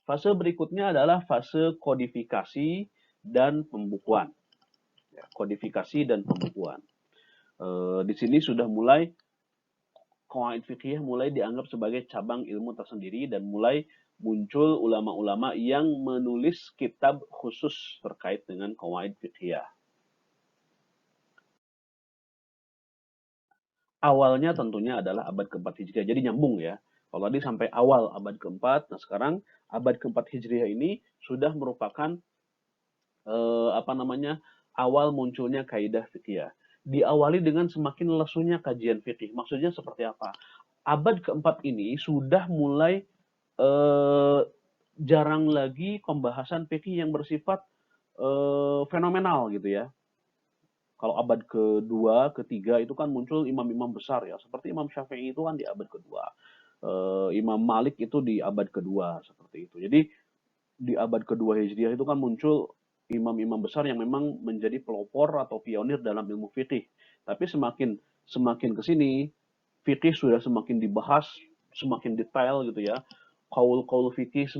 Fase berikutnya adalah fase kodifikasi dan pembukuan. Ya, kodifikasi dan pembukuan. Di sini sudah mulai qawaid fiqhiyah mulai dianggap sebagai cabang ilmu tersendiri dan mulai muncul ulama-ulama yang menulis kitab khusus terkait dengan qawaid fiqhiyah. Awalnya tentunya adalah abad keempat Hijriah. Jadi nyambung ya. Kalau tadi sampai awal abad keempat, nah sekarang abad keempat Hijriah ini sudah merupakan awal munculnya kaidah fikih. Diawali dengan semakin lesunya kajian fikih. Maksudnya seperti apa? Abad keempat ini sudah mulai jarang lagi pembahasan fikih yang bersifat fenomenal gitu ya. Kalau abad kedua, ketiga itu kan muncul imam-imam besar ya, seperti Imam Syafi'i itu kan di abad kedua, Imam Malik itu di abad kedua seperti itu. Jadi di abad kedua Hijriah itu kan muncul imam-imam besar yang memang menjadi pelopor atau pionir dalam ilmu fikih. Tapi semakin semakin ke sini fikih sudah semakin dibahas, semakin detail gitu ya. Kaul-kaul fikih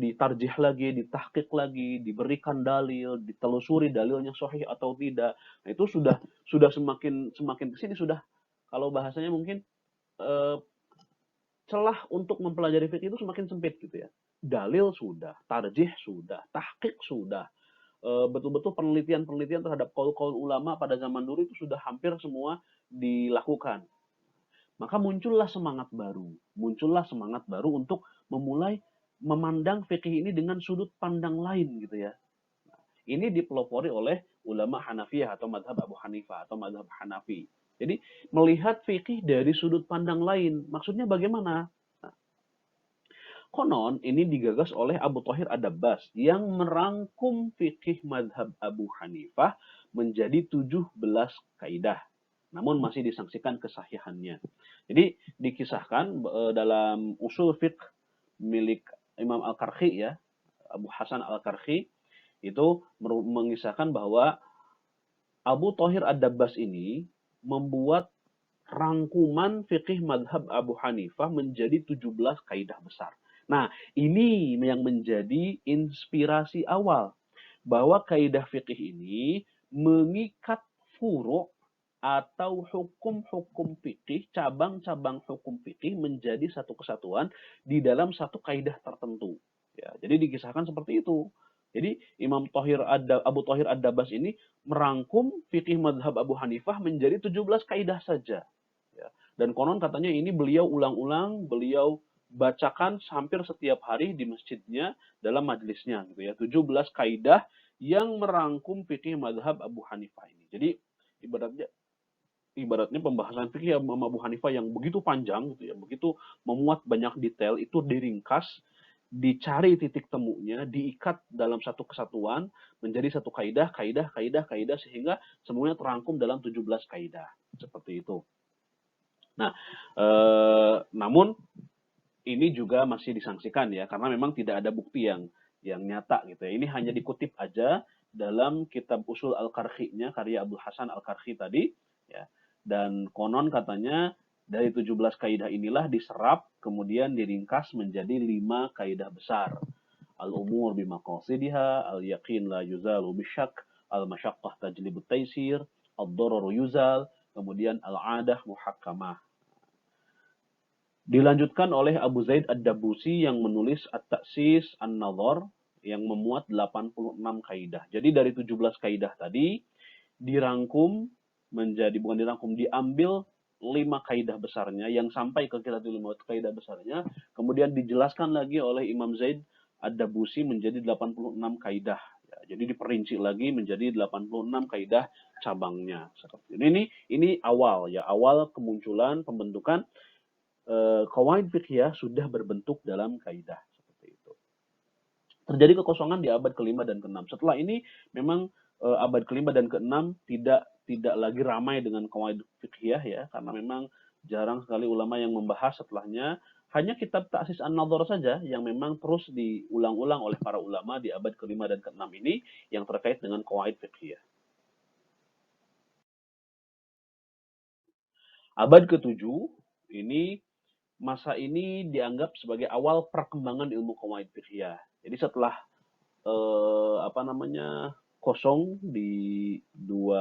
ditarjih lagi, ditahqiq lagi, diberikan dalil, ditelusuri dalilnya sahih atau tidak. Nah, itu sudah semakin semakin ke sini sudah kalau bahasanya mungkin eh, celah untuk mempelajari fikih itu semakin sempit gitu ya. Dalil sudah, tarjih sudah, tahqiq sudah. Betul-betul penelitian-penelitian terhadap kaul-kaul ulama pada zaman dulu itu sudah hampir semua dilakukan. Maka muncullah semangat baru untuk memulai memandang fikih ini dengan sudut pandang lain gitu ya. Ini dipelopori oleh ulama Hanafiyah atau madhab Abu Hanifah atau madhab Hanafi. Jadi melihat fikih dari sudut pandang lain. Maksudnya bagaimana? Nah, konon ini digagas oleh Abu Thahir Ad-Dabbas yang merangkum fikih madhab Abu Hanifah menjadi 17 kaidah. Namun masih disangsikan kesahihannya. Jadi dikisahkan dalam usul fiqh milik Imam Al-Karhi ya, Abu Hasan Al-Karhi itu mengisahkan bahwa Abu Thahir Ad-Dabbas ini membuat rangkuman fikih madhab Abu Hanifah menjadi 17 kaidah besar. Nah, ini yang menjadi inspirasi awal bahwa kaidah fikih ini mengikat furu' atau hukum-hukum fikih, cabang-cabang hukum fikih menjadi satu kesatuan di dalam satu kaidah tertentu. Ya, jadi dikisahkan seperti itu. Jadi Abu Thahir Ad-Dabbas ini merangkum fikih madhab Abu Hanifah menjadi 17 kaidah saja. Ya. Dan konon katanya ini beliau ulang-ulang, beliau bacakan hampir setiap hari di masjidnya dalam majelisnya gitu ya. 17 kaidah yang merangkum fikih madhab Abu Hanifah ini. Jadi ibaratnya ibaratnya pembahasan fikih Abu Hanifah yang begitu panjang gitu ya, begitu memuat banyak detail itu diringkas, dicari titik temunya, diikat dalam satu kesatuan menjadi satu kaidah, kaidah sehingga semuanya terangkum dalam 17 kaidah. Seperti itu. Nah, namun ini juga masih disangsikan ya karena memang tidak ada bukti yang nyata gitu ya. Ini hanya dikutip aja dalam kitab Usul Al-Karhi-nya karya Abdul Hasan Al-Karhi tadi ya. Dan konon katanya dari 17 kaidah inilah diserap kemudian diringkas menjadi 5 kaidah besar. Al-umur bimaqasidiha, al-yaqin la yuzalu bisyak, al-masyaqqah tajlibut taisir, ad-dararu yuzal, kemudian al-adah muhakkamah. Dilanjutkan oleh Abu Zaid Ad-Dabusi yang menulis At-Ta'sis An-Nadhar yang memuat 86 kaidah. Jadi dari 17 kaidah tadi dirangkum bukan dirangkum, diambil 5 kaidah besarnya yang sampai ke kita 5 kaidah besarnya, kemudian dijelaskan lagi oleh Imam Zaid Ad-Dabusi menjadi 86 kaidah. Ya, jadi diperinci lagi menjadi 86 kaidah cabangnya. Seperti ini awal ya, awal kemunculan pembentukan qawaid fiqhiyah sudah berbentuk dalam kaidah seperti itu. Terjadi kekosongan di abad kelima dan keenam. Setelah ini memang abad kelima dan keenam tidak lagi ramai dengan qawaid fiqhiyah ya, karena memang jarang sekali ulama yang membahas setelahnya. Hanya kitab Ta'sis An-Nadhar saja yang memang terus diulang-ulang oleh para ulama di abad kelima dan keenam ini yang terkait dengan qawaid fiqhiyah. Abad ke-7 ini masa ini dianggap sebagai awal perkembangan ilmu qawaid fiqhiyah. Jadi setelah kosong di 2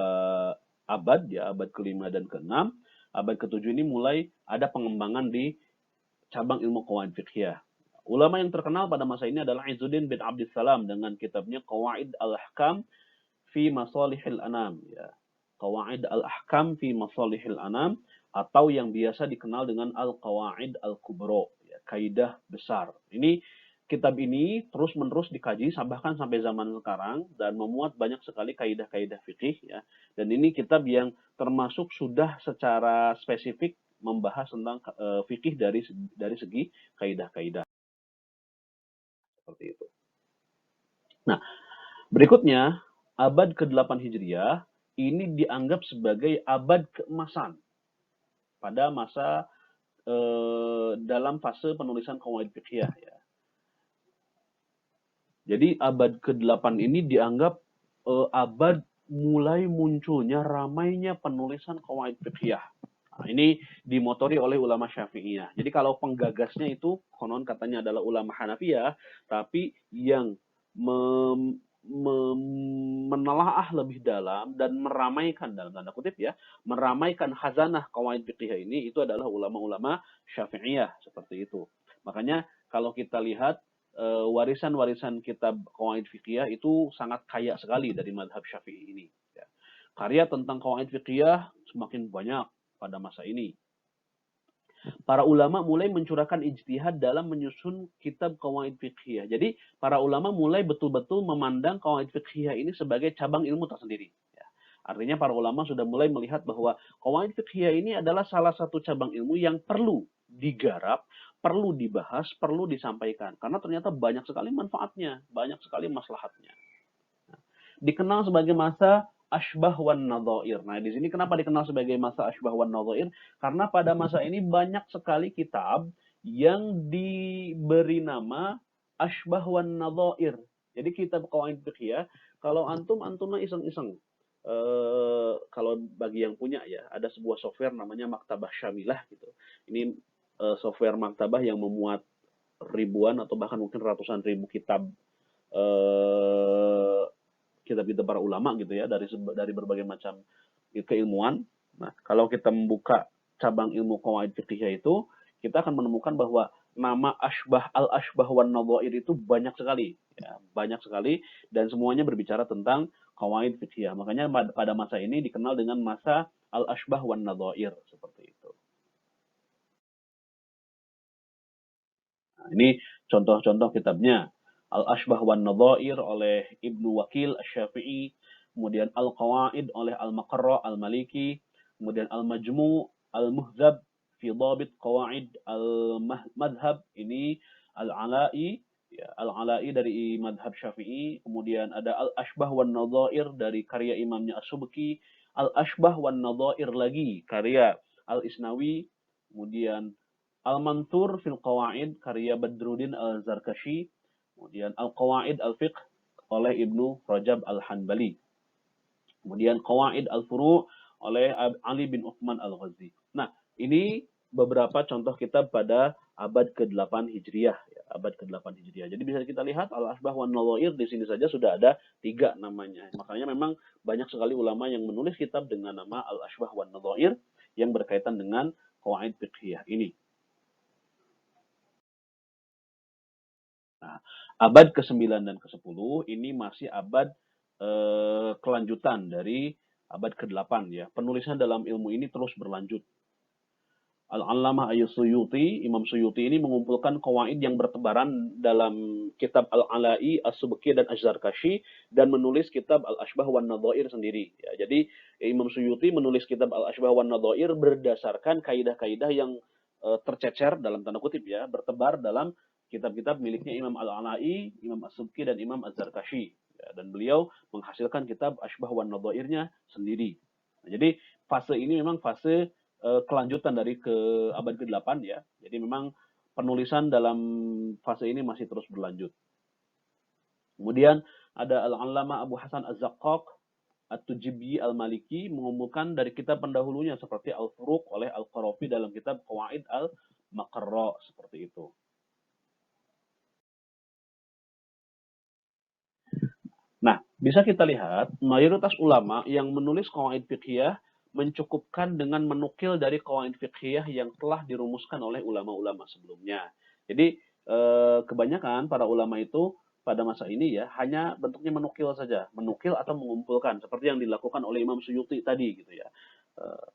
abad, ya, abad ke-5 dan ke-6, abad ke-7 ini mulai ada pengembangan di cabang ilmu qawaid fiqhiyah. Ulama yang terkenal pada masa ini adalah Izzuddin bin Abdissalam dengan kitabnya Qawaid al-Ahkam fi Masalihil Anam, ya. Qawaid al-Ahkam fi Masalihil Anam, atau yang biasa dikenal dengan Al-Qawaid Al-Kubra, ya, kaidah besar. Ini kitab ini terus-menerus dikaji bahkan sampai zaman sekarang dan memuat banyak sekali kaidah-kaidah fikih, ya. Dan ini kitab yang termasuk sudah secara spesifik membahas tentang fikih dari segi kaidah-kaidah seperti itu. Nah, berikutnya abad ke-8 Hijriah ini dianggap sebagai abad keemasan pada masa dalam fase penulisan qawaid fiqhiyah, ya. Jadi abad ke-8 ini dianggap abad mulai munculnya ramainya penulisan qawaid fiqhiyah. Nah, ini dimotori oleh ulama Syafi'iyah. Jadi kalau penggagasnya itu konon katanya adalah ulama Hanafiyah, tapi yang menelaah lebih dalam dan meramaikan, dalam tanda kutip, ya, meramaikan khazanah qawaid fiqhiyah ini itu adalah ulama-ulama Syafi'iyah seperti itu. Makanya kalau kita lihat warisan-warisan kitab qawaid fiqhiyah itu sangat kaya sekali dari madhab Syafi'i ini, ya. Karya tentang qawaid fiqhiyah semakin banyak pada masa ini. Para ulama mulai mencurahkan ijtihad dalam menyusun kitab qawaid fiqhiyah. Jadi para ulama mulai betul-betul memandang qawaid fiqhiyah ini sebagai cabang ilmu tersendiri, ya. Artinya para ulama sudah mulai melihat bahwa qawaid fiqhiyah ini adalah salah satu cabang ilmu yang perlu digarap, perlu dibahas, perlu disampaikan. Karena ternyata banyak sekali manfaatnya, banyak sekali maslahatnya. Dikenal sebagai masa Ashbah wan Nadhair. Nah, di sini kenapa dikenal sebagai masa Ashbah wan Nadhair? Karena pada masa ini banyak sekali kitab yang diberi nama Ashbah wan Nadhair. Jadi kitab qawaid fiqhiyah, kalau antumnya iseng-iseng. Kalau bagi yang punya, ya, ada sebuah software namanya Maktabah Syamilah gitu. Ini software maktabah yang memuat ribuan atau bahkan mungkin ratusan ribu kitab kitab-kitab para ulama gitu, ya, dari berbagai macam keilmuan. Nah, kalau kita membuka cabang ilmu qawaid fiqhiyah itu, kita akan menemukan bahwa nama al-ashbah wan nadhair itu banyak sekali, ya, banyak sekali, dan semuanya berbicara tentang qawaid fiqhiyah. Makanya pada masa ini dikenal dengan masa al-ashbah wan nadhair seperti itu. Nah, ini contoh-contoh kitabnya. Al-Ashbah wan Nadhair oleh Ibnu Wakil Asy-Syafi'i, kemudian Al-Qawaid oleh Al-Maqarra Al-Maliki, kemudian Al-Majmu' Al-Muhzab fi Dhabit Qawaid Al-Madhhab, ini Al-Ala'i, ya, Al-Ala'i dari madhab Syafi'i, kemudian ada Al-Ashbah wan Nadhair dari karya imamnya As-Subki, Al-Ashbah wan Nadhair lagi karya Al-Isnawi, kemudian Al-Manthur fil Qawaid karya Badruddin Al-Zarkashi, kemudian Al-Qawaid Al-Fiqh oleh Ibnu Rajab Al-Hanbali, kemudian Qawaid Al-Furu' oleh Ali bin Uthman Al-Ghazi. Nah, ini beberapa contoh kitab pada abad ke-8 Hijriah, ya, abad ke-8 Hijriah. Jadi bisa kita lihat Al-Ashbah wan Nadhair di sini saja sudah ada 3 namanya. Makanya memang banyak sekali ulama yang menulis kitab dengan nama Al-Ashbah wan Nadhair yang berkaitan dengan qawaid fiqhiyah ini. Nah, abad ke-9 dan ke-10 ini masih abad kelanjutan dari abad ke-8, ya. Penulisan dalam ilmu ini terus berlanjut. Al-Allamah Suyuti, Imam Suyuti ini mengumpulkan qawaid yang bertebaran dalam kitab Al-Ala'i, As-Subki, dan Az-Zarkashi, dan menulis kitab Al-Ashbah wan Nadhair sendiri, ya. Jadi Imam Suyuti menulis kitab Al-Ashbah wan Nadhair berdasarkan kaidah-kaidah yang tercecer dalam tanda kutip, ya, bertebar dalam kitab-kitab miliknya Imam Al-Ala'i, Imam As-Subki, dan Imam Az-Zarkashi, ya. Dan beliau menghasilkan kitab Ashbah wan Nadhairnya sendiri. Nah, jadi fase ini memang fase kelanjutan dari abad ke-8, ya. Jadi memang penulisan dalam fase ini masih terus berlanjut. Kemudian ada Al-Allamah Abu Hasan Az-Zaqqaq At-Tujibi Al-Maliki mengumpulkan dari kitab pendahulunya seperti Al-Furuq oleh Al-Qarafi dalam kitab Qawaid maqarra, seperti itu. Nah, bisa kita lihat mayoritas ulama yang menulis qawaid fiqhiyah mencukupkan dengan menukil dari qawaid fiqhiyah yang telah dirumuskan oleh ulama-ulama sebelumnya. Jadi kebanyakan para ulama itu pada masa ini ya hanya bentuknya menukil saja, menukil atau mengumpulkan seperti yang dilakukan oleh Imam Suyuti tadi gitu ya. Eh,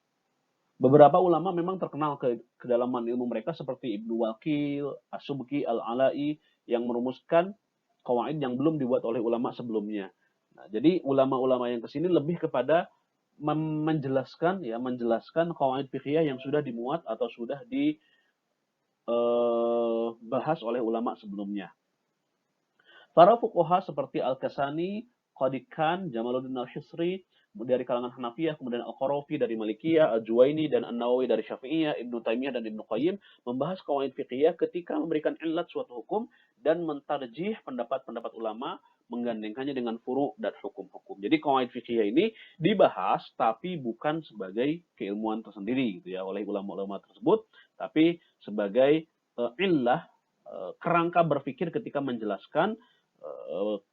Beberapa ulama memang terkenal kedalaman ilmu mereka seperti Ibnu Waqil, As-Subki, Al-Ala'i yang merumuskan kawaid yang belum dibuat oleh ulama sebelumnya. Nah, jadi ulama-ulama yang kesini lebih kepada menjelaskan ya menjelaskan kawaid fikih yang sudah dimuat atau sudah dibahas oleh ulama sebelumnya. Para fuqaha seperti Al-Kasani, Qadikan, Jamaluddin Al-Hisri dari kalangan Hanafiyah, kemudian Al-Qarafi dari Malikiyah, Al-Juwaini dan An-Nawawi dari Syafi'iyah, Ibnu Taimiyah dan Ibnu Qayyim membahas qawaid fiqhiyah ketika memberikan illat suatu hukum dan mentarjih pendapat-pendapat ulama menggandengkannya dengan furu' dan hukum-hukum. Jadi qawaid fiqhiyah ini dibahas tapi bukan sebagai keilmuan tersendiri gitu ya oleh ulama-ulama tersebut, tapi sebagai illah kerangka berpikir ketika menjelaskan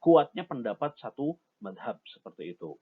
kuatnya pendapat satu madhab seperti itu.